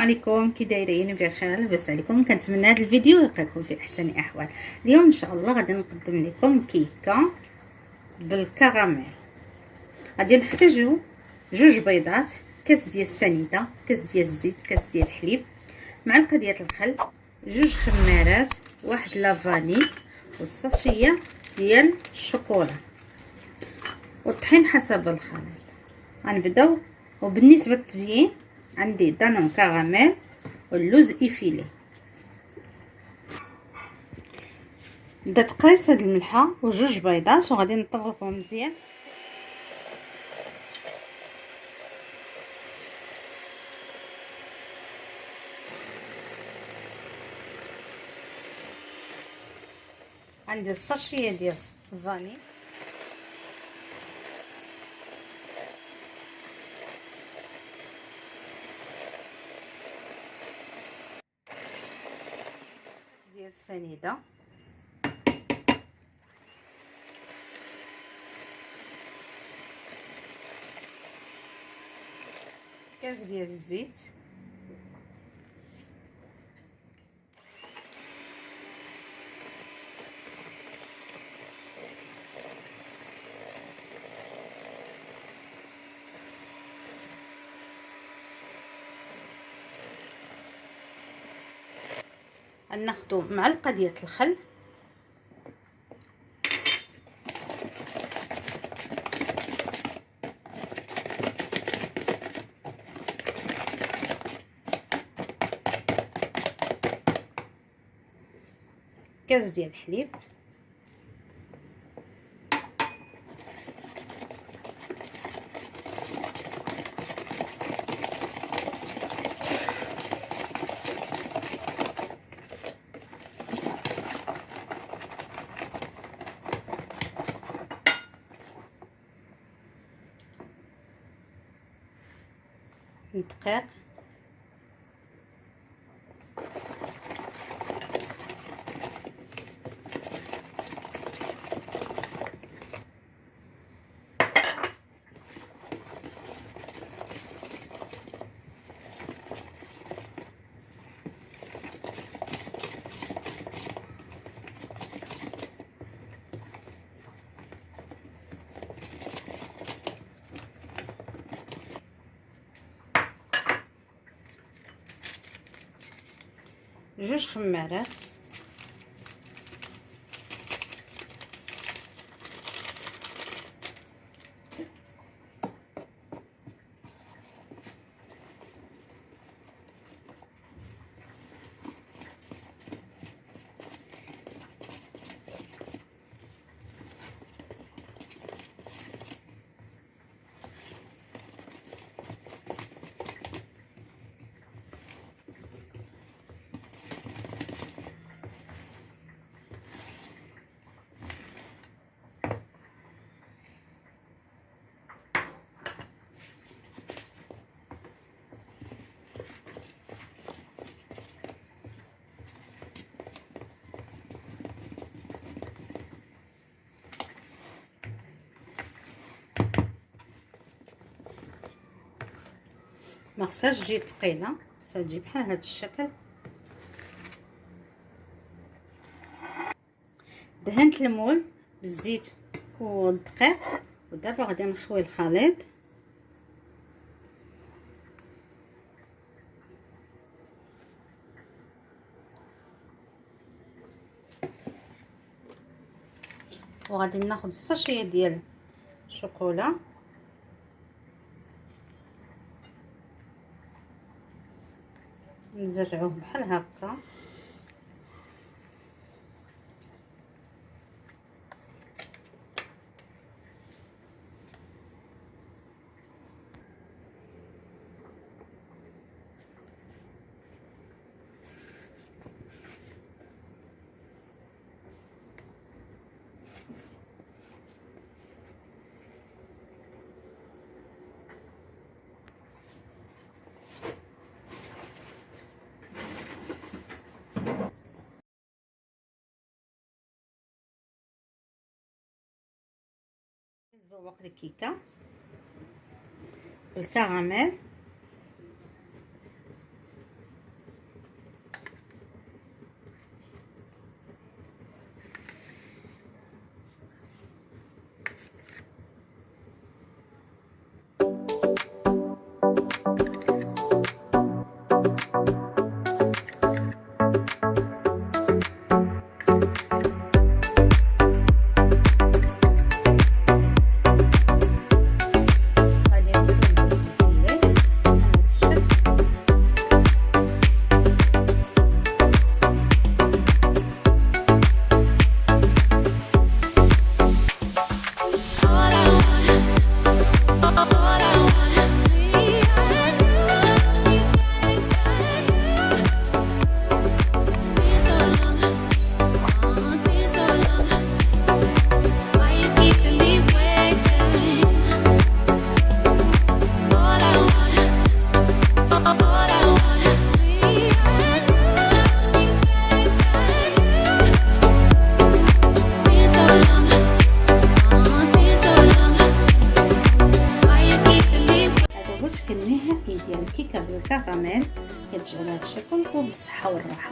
عليكم، كي دايرين؟ بخير لاباس عليكم. كنتمنى هذا الفيديو يلقاكم في احسن احوال. اليوم ان شاء الله غادي نقدم لكم كيكه بالكراميل. غادي نحتاجو 2 بيضات، كاس ديال السنيده، كاس ديال الزيت، كاس ديال الحليب، معلقه ديال الخل، 2 خمارات، واحد لافاني والساشيه ديال الشوكولا والطحين حسب الخليط. غنبداو. وبالنسبه للتزيين عندي دانون كراميل واللوز ايفيلي. بدات قايسه د الملحه و2 بيضات وغادي نطربهم مزيان. عندي الساشيه ديال الفاني، ديال السنيده، كاس ديال الزيت، غناخدو معلقه ديال الخل، كاس ديال الحليب، دقيق، جوج خمارات، ما خصهاش تجي ثقيله، خصها تجي بحال هذا الشكل. دهنت المول بالزيت والدقيق، ودابا غادي نخوي الخليط. وغادي ناخذ الساشيه ديال الشوكولا، نزرعوه بحال هكا. نزوق الكيكه بالكراميل، الكراميل كتجي على هذا الشكل وبالصحه والراحه.